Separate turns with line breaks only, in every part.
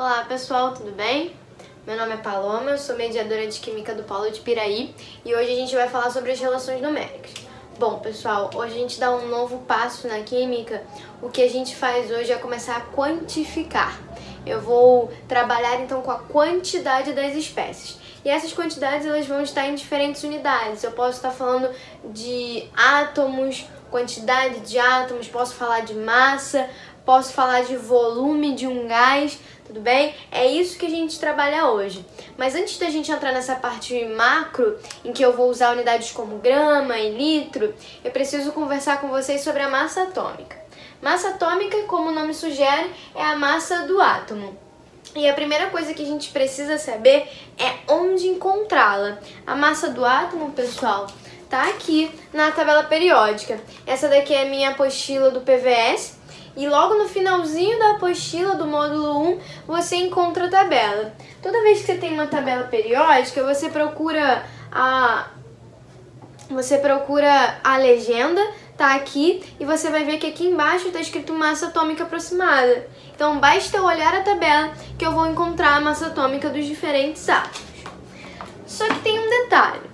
Olá pessoal, tudo bem? Meu nome é Paloma, eu sou mediadora de Química do Polo de Piraí e hoje a gente vai falar sobre as relações numéricas. Bom pessoal, hoje a gente dá um novo passo na Química. O que a gente faz hoje é começar a quantificar. Eu vou trabalhar então com a quantidade das espécies. E essas quantidades elas vão estar em diferentes unidades. Eu posso estar falando de átomos, quantidade de átomos, posso falar de massa, posso falar de volume de um gás, tudo bem? É isso que a gente trabalha hoje. Mas antes da gente entrar nessa parte macro, em que eu vou usar unidades como grama e litro, eu preciso conversar com vocês sobre a massa atômica. Massa atômica, como o nome sugere, é a massa do átomo. E a primeira coisa que a gente precisa saber é onde encontrá-la. A massa do átomo, pessoal, tá aqui na tabela periódica. Essa daqui é a minha apostila do PVS. E logo no finalzinho da apostila do módulo 1, você encontra a tabela. Toda vez que você tem uma tabela periódica, você procura a legenda, tá aqui, e você vai ver que aqui embaixo está escrito massa atômica aproximada. Então basta olhar a tabela que eu vou encontrar a massa atômica dos diferentes átomos. Só que tem um detalhe.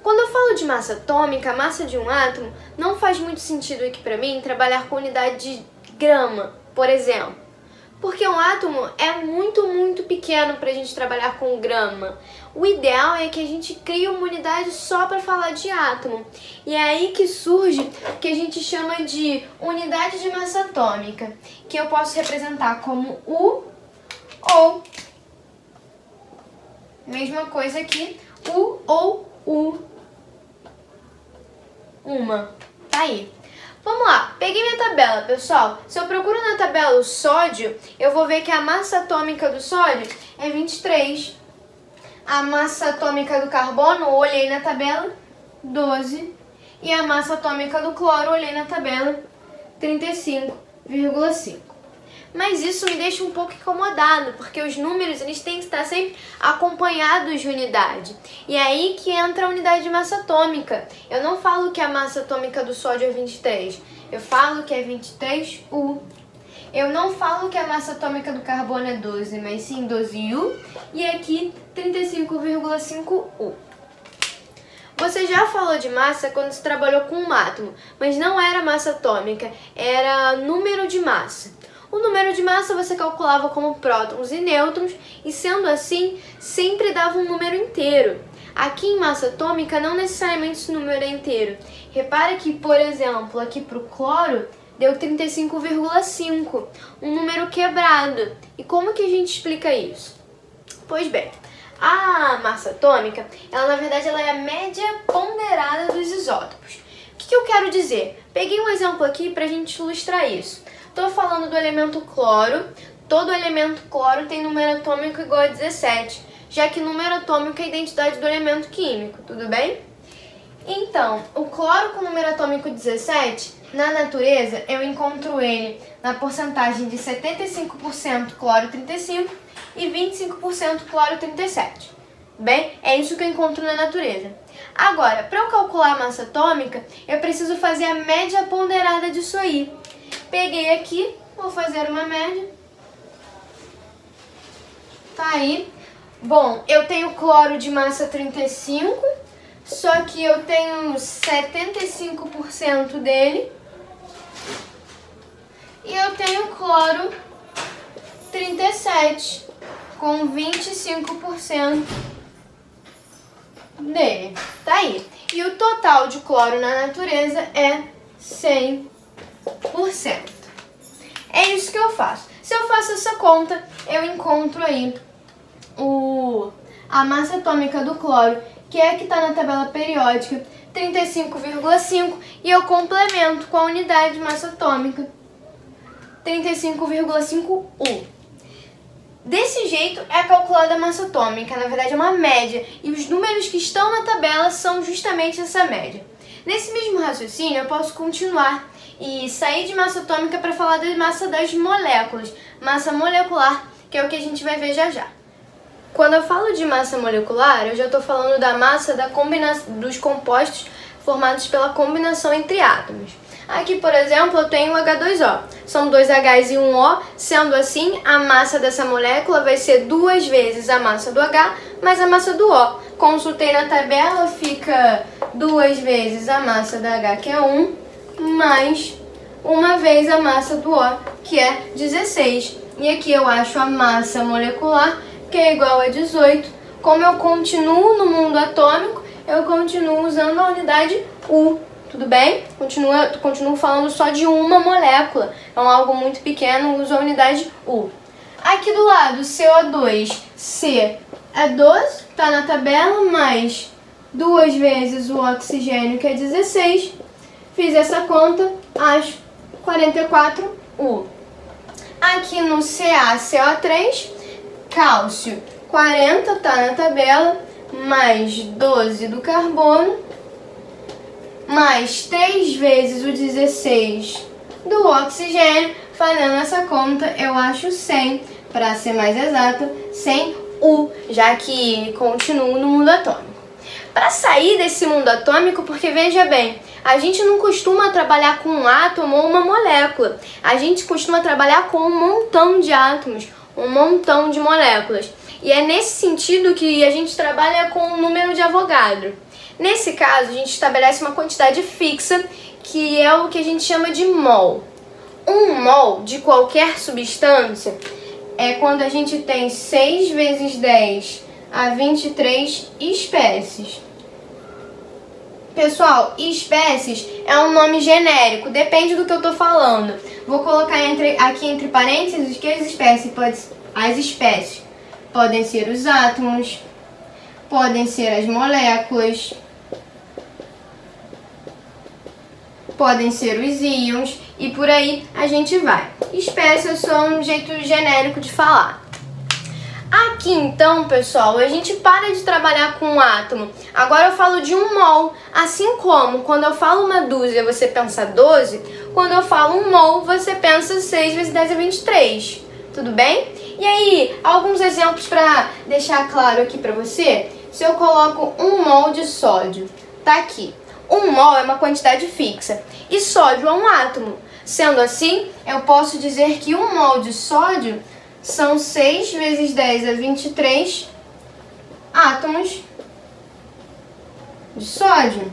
Quando eu falo de massa atômica, a massa de um átomo, não faz muito sentido aqui para mim trabalhar com unidade de grama, por exemplo. Porque um átomo é muito pequeno para a gente trabalhar com grama. O ideal é que a gente crie uma unidade só para falar de átomo. E é aí que surge o que a gente chama de unidade de massa atômica, que eu posso representar como U ou, mesma coisa aqui, U ou U, uma. Tá aí. Vamos lá, peguei minha tabela, pessoal. Se eu procuro na tabela o sódio, eu vou ver que a massa atômica do sódio é 23. A massa atômica do carbono, olhei na tabela, 12. E a massa atômica do cloro, olhei na tabela, 35,5. Mas isso me deixa um pouco incomodado, porque os números eles têm que estar sempre acompanhados de unidade. E é aí que entra a unidade de massa atômica. Eu não falo que a massa atômica do sódio é 23, eu falo que é 23U. Eu não falo que a massa atômica do carbono é 12, mas sim 12U. E aqui 35,5U. Você já falou de massa quando se trabalhou com um átomo, mas não era massa atômica, era número de massa. O número de massa você calculava como prótons e nêutrons e, sendo assim, sempre dava um número inteiro. Aqui em massa atômica, não necessariamente esse número é inteiro. Repara que, por exemplo, aqui para o cloro, deu 35,5, um número quebrado. E como que a gente explica isso? Pois bem, a massa atômica, ela na verdade ela é a média ponderada dos isótopos. O que eu quero dizer? Peguei um exemplo aqui para a gente ilustrar isso. Estou falando do elemento cloro. Todo elemento cloro tem número atômico igual a 17, já que número atômico é a identidade do elemento químico, tudo bem? Então, o cloro com número atômico 17, na natureza, eu encontro ele na porcentagem de 75% cloro 35 e 25% cloro 37. Bem, é isso que eu encontro na natureza. Agora, para eu calcular a massa atômica, eu preciso fazer a média ponderada disso aí. Peguei aqui, vou fazer uma média. Tá aí. Bom, eu tenho cloro de massa 35, só que eu tenho 75% dele. E eu tenho cloro 37, com 25% dele. Tá aí. E o total de cloro na natureza é 100%. É isso que eu faço. Se eu faço essa conta, eu encontro aí a massa atômica do cloro, que é a que está na tabela periódica, 35,5, e eu complemento com a unidade de massa atômica, 35,5U. Desse jeito é calculada a massa atômica, na verdade é uma média, e os números que estão na tabela são justamente essa média. Nesse mesmo raciocínio, eu posso continuar e sair de massa atômica para falar da massa das moléculas, massa molecular, que é o que a gente vai ver já já. Quando eu falo de massa molecular, eu já estou falando da massa dos compostos formados pela combinação entre átomos. Aqui, por exemplo, eu tenho H2O. São 2 Hs e 1 O, sendo assim, a massa dessa molécula vai ser 2 vezes a massa do H mais a massa do O. Consultei na tabela, fica 2 vezes a massa da H, que é 1, mais 1 vez a massa do O, que é 16. E aqui eu acho a massa molecular, que é igual a 18. Como eu continuo no mundo atômico, eu continuo usando a unidade U. Tudo bem? Continuo falando só de uma molécula. Então, algo muito pequeno, uso a unidade U. Aqui do lado, CO2, C é 12, tá na tabela, mais 2 vezes o oxigênio, que é 16. Fiz essa conta, acho 44U. Aqui no CaCO3, cálcio 40, tá na tabela, mais 12 do carbono, mais 3 vezes o 16 do oxigênio. Fazendo essa conta, eu acho 100, para ser mais exata, 100U, já que continuo no mundo atômico. Para sair desse mundo atômico, porque veja bem, a gente não costuma trabalhar com um átomo ou uma molécula, a gente costuma trabalhar com um montão de átomos, um montão de moléculas. E é nesse sentido que a gente trabalha com o número de Avogadro. Nesse caso, a gente estabelece uma quantidade fixa, que é o que a gente chama de mol. Um mol de qualquer substância é quando a gente tem 6 vezes 10 a 23 espécies. Pessoal, espécies é um nome genérico, depende do que eu estou falando. Vou colocar aqui entre parênteses que as espécies podem ser os átomos, podem ser as moléculas, podem ser os íons e por aí a gente vai. Espécie é só um jeito genérico de falar. Aqui então, pessoal, a gente para de trabalhar com um átomo. Agora eu falo de um mol. Assim como quando eu falo uma dúzia você pensa 12, quando eu falo um mol você pensa 6 vezes 10 a 23. Tudo bem? E aí, alguns exemplos para deixar claro aqui para você. Se eu coloco 1 mol de sódio, tá aqui. 1 mol é uma quantidade fixa e sódio é um átomo. Sendo assim, eu posso dizer que 1 mol de sódio são 6 vezes 10 a 23 átomos de sódio.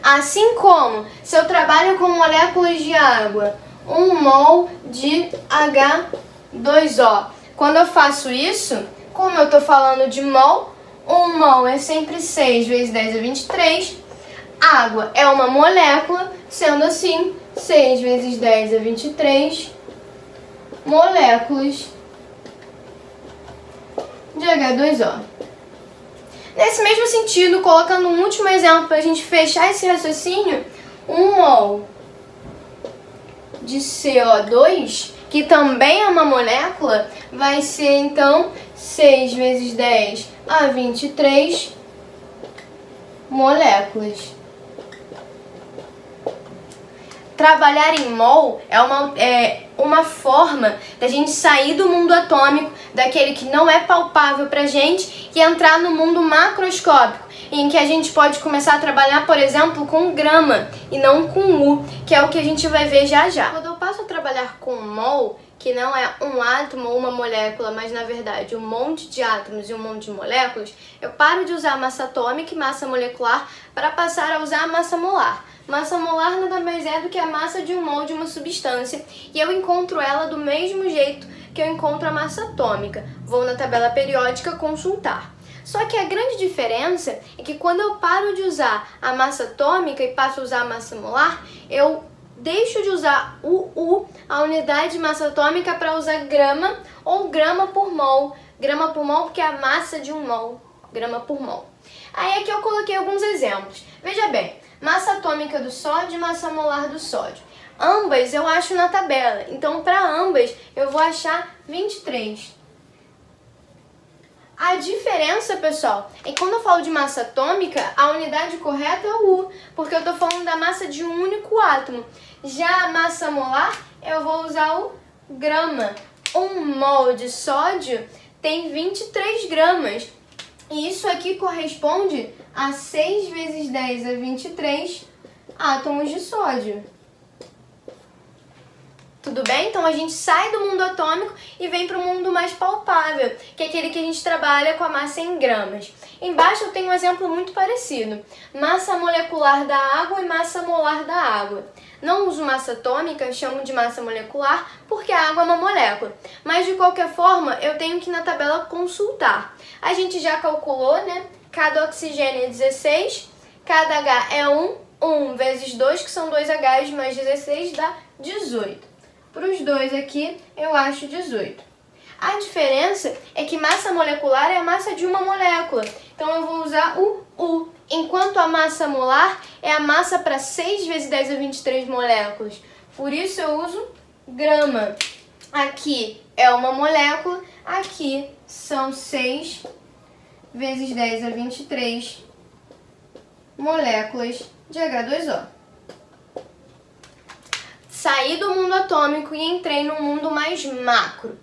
Assim como, se eu trabalho com moléculas de água, 1 mol de H2O. Quando eu faço isso, como eu estou falando de mol, 1 mol é sempre 6 vezes 10 a 23. Água é uma molécula, sendo assim, 6 vezes 10 a 23 moléculas de H2O. Nesse mesmo sentido, colocando um último exemplo para a gente fechar esse raciocínio, 1 mol de CO2, que também é uma molécula, vai ser então 6 vezes 10 a 23 moléculas. Trabalhar em mol é uma forma da gente sair do mundo atômico, daquele que não é palpável pra gente, e entrar no mundo macroscópico, em que a gente pode começar a trabalhar, por exemplo, com grama e não com U, que é o que a gente vai ver já já. Quando eu passo a trabalhar com mol, que não é um átomo ou uma molécula, mas na verdade um monte de átomos e um monte de moléculas, eu paro de usar massa atômica e massa molecular para passar a usar a massa molar. Massa molar nada mais é do que a massa de um mol de uma substância, e eu encontro ela do mesmo jeito que eu encontro a massa atômica. Vou na tabela periódica consultar. Só que a grande diferença é que quando eu paro de usar a massa atômica e passo a usar a massa molar, eu deixo de usar o U, a unidade de massa atômica, para usar grama ou grama por mol. Grama por mol porque é a massa de um mol, grama por mol. Aí aqui eu coloquei alguns exemplos. Veja bem, massa atômica do sódio e massa molar do sódio. Ambas eu acho na tabela, então para ambas eu vou achar 23. A diferença, pessoal, é que quando eu falo de massa atômica, a unidade correta é o U, porque eu estou falando da massa de um único átomo. Já a massa molar, eu vou usar o grama. 1 mol de sódio tem 23 gramas. E isso aqui corresponde a 6 vezes 10 a 23 átomos de sódio. Tudo bem? Então a gente sai do mundo atômico e vem para o mundo mais palpável, que é aquele que a gente trabalha com a massa em gramas. Embaixo eu tenho um exemplo muito parecido. Massa molecular da água e massa molar da água. Não uso massa atômica, chamo de massa molecular, porque a água é uma molécula. Mas de qualquer forma, eu tenho que ir na tabela consultar. A gente já calculou, né? Cada oxigênio é 16, cada H é 1 vezes 2, que são 2 Hs mais 16, dá 18. Para os dois aqui, eu acho 18. A diferença é que massa molecular é a massa de uma molécula. Então, eu vou usar o U. Enquanto a massa molar é a massa para 6 vezes 10 a 23 moléculas. Por isso, eu uso grama. Aqui é uma molécula. Aqui são 6 vezes 10 a 23 moléculas de H2O. Saí do mundo atômico e entrei no mundo mais macro.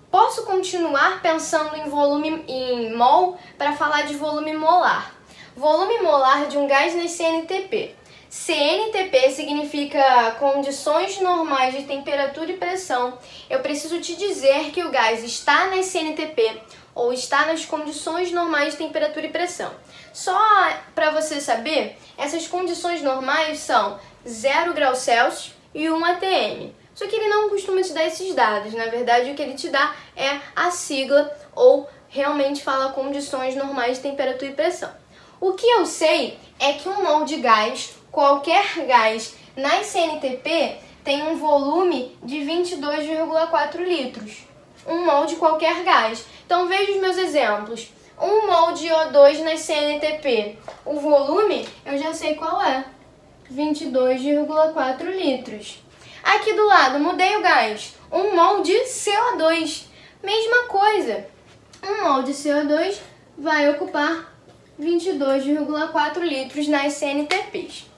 Posso continuar pensando em volume em mol para falar de volume molar. Volume molar de um gás na CNTP. CNTP significa condições normais de temperatura e pressão. Eu preciso te dizer que o gás está na CNTP ou está nas condições normais de temperatura e pressão. Só para você saber, essas condições normais são 0 graus Celsius e 1 atm. Só que ele não costuma te dar esses dados. Na verdade, o que ele te dá é a sigla ou realmente fala condições normais de temperatura e pressão. O que eu sei é que um mol de gás, qualquer gás, na CNTP tem um volume de 22,4 litros. Um mol de qualquer gás. Então, veja os meus exemplos. Um mol de O2 na CNTP. O volume, eu já sei qual é. 22,4 litros. Aqui do lado, mudei o gás. Um mol de CO2. Mesma coisa. Um mol de CO2 vai ocupar 22,4 litros nas CNTPs.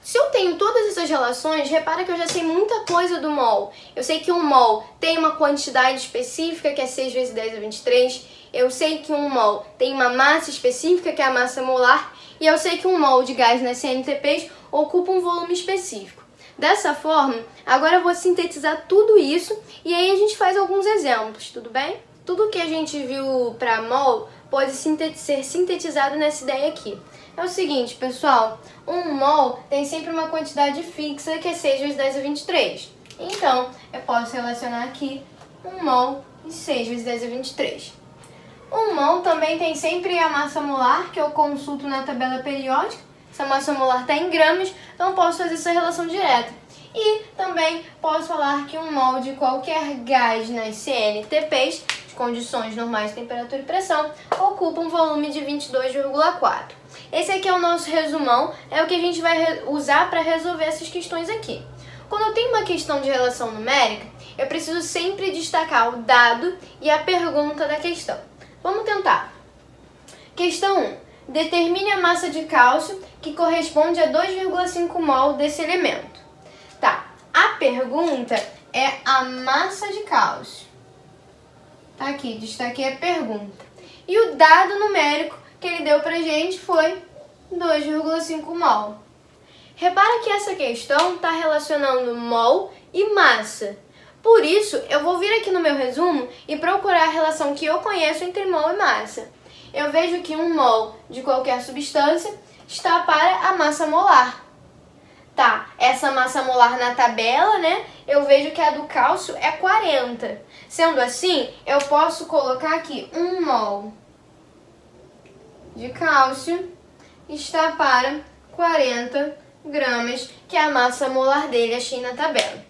Se eu tenho todas essas relações, repara que eu já sei muita coisa do mol. Eu sei que um mol tem uma quantidade específica, que é 6 vezes 10 a 23. Eu sei que um mol tem uma massa específica, que é a massa molar. E eu sei que um mol de gás nas CNTPs ocupa um volume específico. Dessa forma, agora eu vou sintetizar tudo isso e aí a gente faz alguns exemplos, tudo bem? Tudo que a gente viu para mol pode ser sintetizado nessa ideia aqui. É o seguinte, pessoal, um mol tem sempre uma quantidade fixa que é 6 vezes 10 a 23. Então, eu posso relacionar aqui um mol e 6 vezes 10 a 23. Um mol também tem sempre a massa molar, que eu consulto na tabela periódica. Essa massa molar está em gramas, então posso fazer essa relação direta. E também posso falar que um mol de qualquer gás nas CNTPs, de condições normais de temperatura e pressão, ocupa um volume de 22,4. Esse aqui é o nosso resumão, é o que a gente vai usar para resolver essas questões aqui. Quando eu tenho uma questão de relação numérica, eu preciso sempre destacar o dado e a pergunta da questão. Vamos tentar. Questão 1. Determine a massa de cálcio que corresponde a 2,5 mol desse elemento. Tá, a pergunta é a massa de cálcio. Tá aqui, destaquei a pergunta. E o dado numérico que ele deu pra gente foi 2,5 mol. Repara que essa questão está relacionando mol e massa. Por isso, eu vou vir aqui no meu resumo e procurar a relação que eu conheço entre mol e massa. Eu vejo que um mol de qualquer substância está para a massa molar. Tá, essa massa molar na tabela, né? Eu vejo que a do cálcio é 40. Sendo assim, eu posso colocar aqui um mol de cálcio está para 40 gramas, que é a massa molar dele, achei na tabela.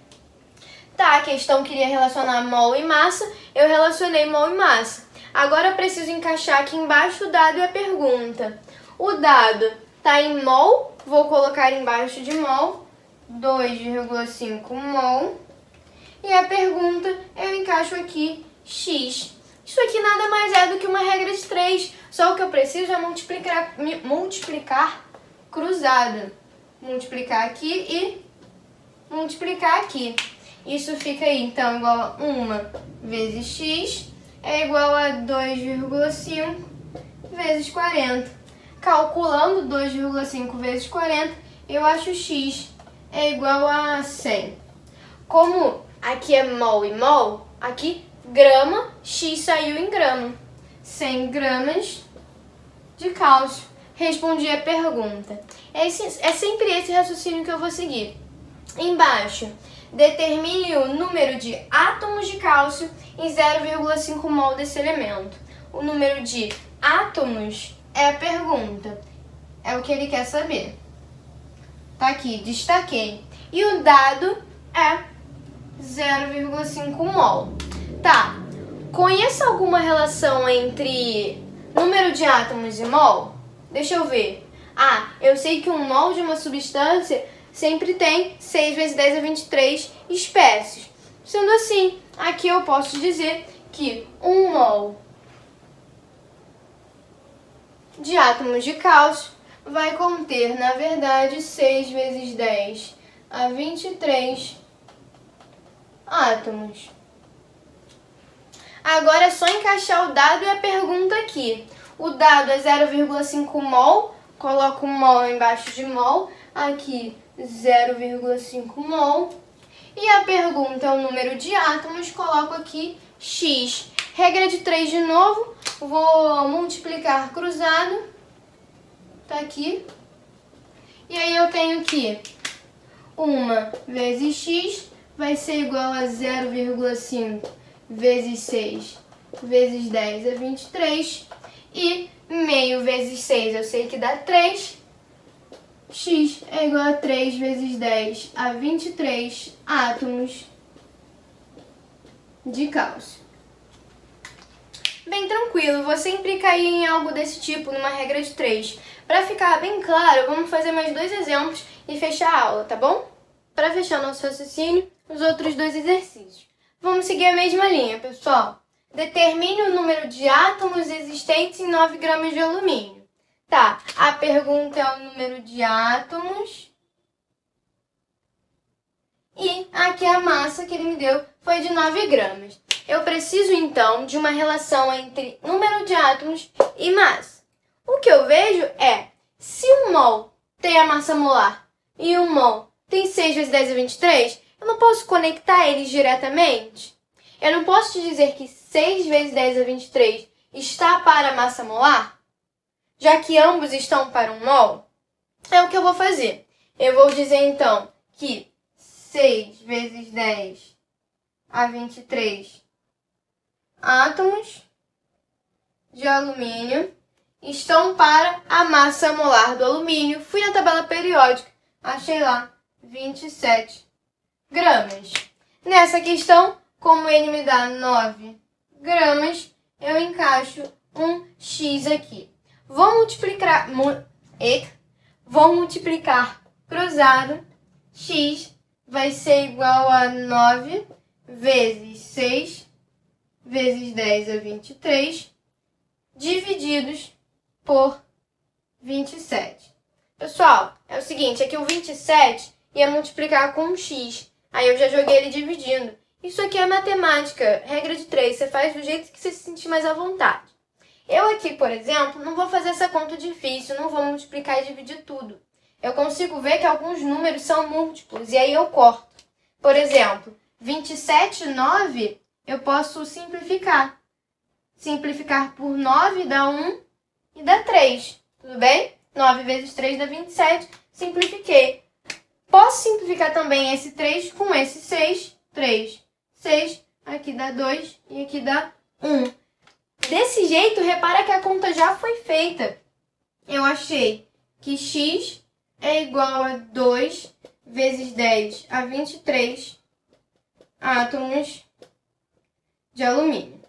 Tá, a questão queria relacionar mol e massa, eu relacionei mol e massa. Agora eu preciso encaixar aqui embaixo o dado e a pergunta. O dado está em mol, vou colocar embaixo de mol, 2,5 mol. E a pergunta eu encaixo aqui x. Isso aqui nada mais é do que uma regra de 3, só o que eu preciso é multiplicar cruzado. Multiplicar aqui e multiplicar aqui. Isso fica aí, então, igual a 1 vezes x é igual a 2,5 vezes 40. Calculando 2,5 vezes 40, eu acho x é igual a 100. como aqui é mol e mol, aqui grama, X saiu em grama. 100 gramas de cálcio. Respondi a pergunta. É sempre esse raciocínio que eu vou seguir. Embaixo, determine o número de átomos de cálcio em 0,5 mol desse elemento. O número de átomos é a pergunta. É o que ele quer saber. Tá aqui, destaquei. E o dado é 0,5 mol. Tá, conhece alguma relação entre número de átomos e mol? Deixa eu ver. Ah, eu sei que um mol de uma substância sempre tem 6 vezes 10 a 23 espécies. Sendo assim, aqui eu posso dizer que um mol de átomos de cálcio vai conter, na verdade, 6 vezes 10 a 23 átomos. Agora é só encaixar o dado e a pergunta aqui. O dado é 0,5 mol, coloco mol embaixo de mol, aqui 0,5 mol. E a pergunta é o número de átomos, coloco aqui X. Regra de 3 de novo, vou multiplicar cruzado, tá aqui. E aí eu tenho que 1 vezes X vai ser igual a 0,5 vezes 6 vezes 10 é 23. E meio vezes 6 eu sei que dá 3. X é igual a 3 vezes 10 a 23 átomos de cálcio. Bem tranquilo, vou sempre cair em algo desse tipo, numa regra de 3. Para ficar bem claro, vamos fazer mais 2 exemplos e fechar a aula, tá bom? Para fechar nosso raciocínio, os outros 2 exercícios. Vamos seguir a mesma linha, pessoal. Determine o número de átomos existentes em 9 gramas de alumínio. Tá, a pergunta é o número de átomos. E aqui a massa que ele me deu foi de 9 gramas. Eu preciso, então, de uma relação entre número de átomos e massa. O que eu vejo é, se um mol tem a massa molar e um mol tem 6 vezes 10 a 23, eu não posso conectar eles diretamente. Eu não posso te dizer que 6 vezes 10 a 23 está para a massa molar, já que ambos estão para um mol. É o que eu vou fazer. Eu vou dizer, então, que 6 vezes 10 a 23 átomos de alumínio estão para a massa molar do alumínio. Fui na tabela periódica, achei lá 27 gramas. Nessa questão, como ele me dá 9 gramas, eu encaixo um X aqui. Vou multiplicar cruzado. X vai ser igual a 9 vezes 6 vezes 10 a 23, divididos por 27. Pessoal, é o seguinte, aqui o 27 ia multiplicar com um X. Aí eu já joguei ele dividindo. Isso aqui é matemática, regra de 3. Você faz do jeito que você se sentir mais à vontade. Eu aqui, por exemplo, não vou fazer essa conta difícil, não vou multiplicar e dividir tudo. Eu consigo ver que alguns números são múltiplos, e aí eu corto. Por exemplo, 27 e 9, eu posso simplificar. Simplificar por 9 dá 1 e dá 3. Tudo bem? 9 vezes 3 dá 27. Simplifiquei. Posso simplificar também esse 3 com esse 6. 3, 6. Aqui dá 2 e aqui dá 1. Desse jeito, repara que a conta já foi feita. Eu achei que x é igual a 2 vezes 10 a 23 átomos de alumínio.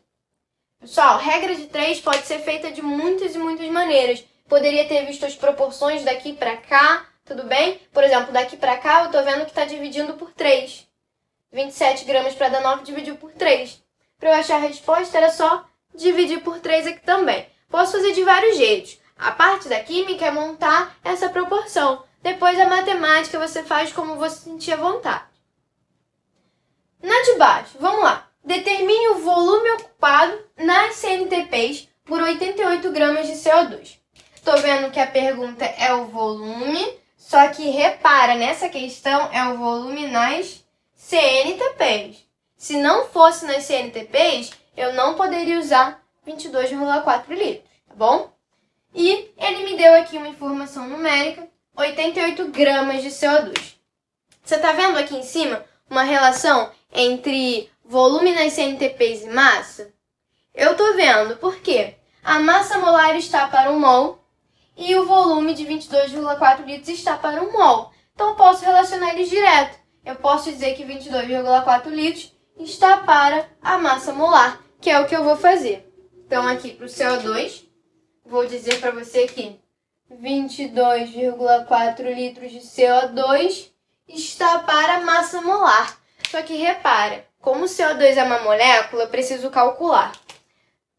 Pessoal, regra de 3 pode ser feita de muitas e muitas maneiras. Poderia ter visto as proporções daqui para cá, tudo bem? Por exemplo, daqui para cá eu tô vendo que está dividindo por 3. 27 gramas para dar 9 dividiu por 3. Para eu achar a resposta era só dividir por 3 aqui também. Posso fazer de vários jeitos. A parte da química é montar essa proporção. Depois a matemática você faz como você sentir à vontade. Na de baixo, vamos lá. Determine o volume ocupado nas CNTPs por 88 gramas de CO2. Estou vendo que a pergunta é o volume, só que repara, nessa questão é o volume nas CNTPs. Se não fosse nas CNTPs, eu não poderia usar 22,4 litros, tá bom? E ele me deu aqui uma informação numérica, 88 gramas de CO2. Você está vendo aqui em cima uma relação entre volume nas CNTPs e massa? Eu estou vendo porque a massa molar está para 1 mol e o volume de 22,4 litros está para 1 mol. Então, eu posso relacionar eles direto. Eu posso dizer que 22,4 litros está para a massa molar, que é o que eu vou fazer. Então, aqui para o CO2, vou dizer para você aqui, 22,4 litros de CO2 está para a massa molar. Só que repara, como o CO2 é uma molécula, eu preciso calcular.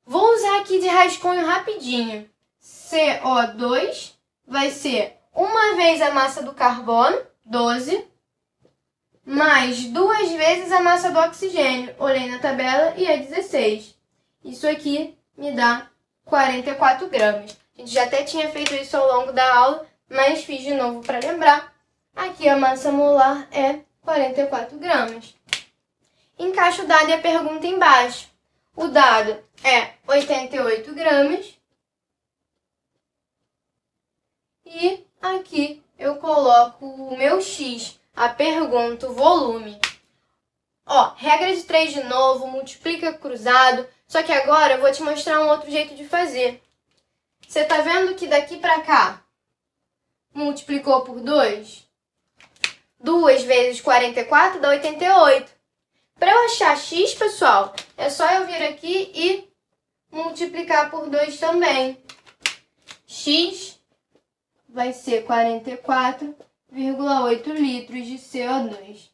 Vou usar aqui de rascunho rapidinho. CO2 vai ser uma vez a massa do carbono, 12, mais 2 vezes a massa do oxigênio. Olhei na tabela e é 16. Isso aqui me dá 44 gramas. A gente já até tinha feito isso ao longo da aula, mas fiz de novo para lembrar. Aqui a massa molar é 44 gramas. Encaixa o dado e a pergunta embaixo. O dado é 88 gramas. E aqui eu coloco o meu X, a pergunta, o volume. Ó, regra de 3 de novo, multiplica cruzado. Só que agora eu vou te mostrar um outro jeito de fazer. Você tá vendo que daqui pra cá multiplicou por 2? 2 vezes 44 dá 88. Para eu achar x, pessoal, é só eu vir aqui e multiplicar por 2 também. X vai ser 44,8 litros de CO2.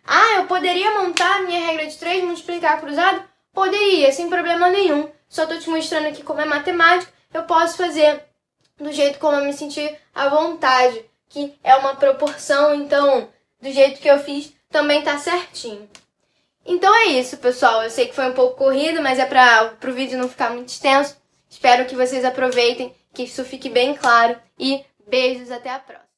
Ah, eu poderia montar a minha regra de 3 e multiplicar cruzado? Poderia, sem problema nenhum. Só estou te mostrando aqui como é matemática. Eu posso fazer do jeito como eu me sentir à vontade, que é uma proporção, então do jeito que eu fiz também tá certinho. Então é isso, pessoal. Eu sei que foi um pouco corrido, mas é para o vídeo não ficar muito extenso. Espero que vocês aproveitem, que isso fique bem claro e beijos, até a próxima.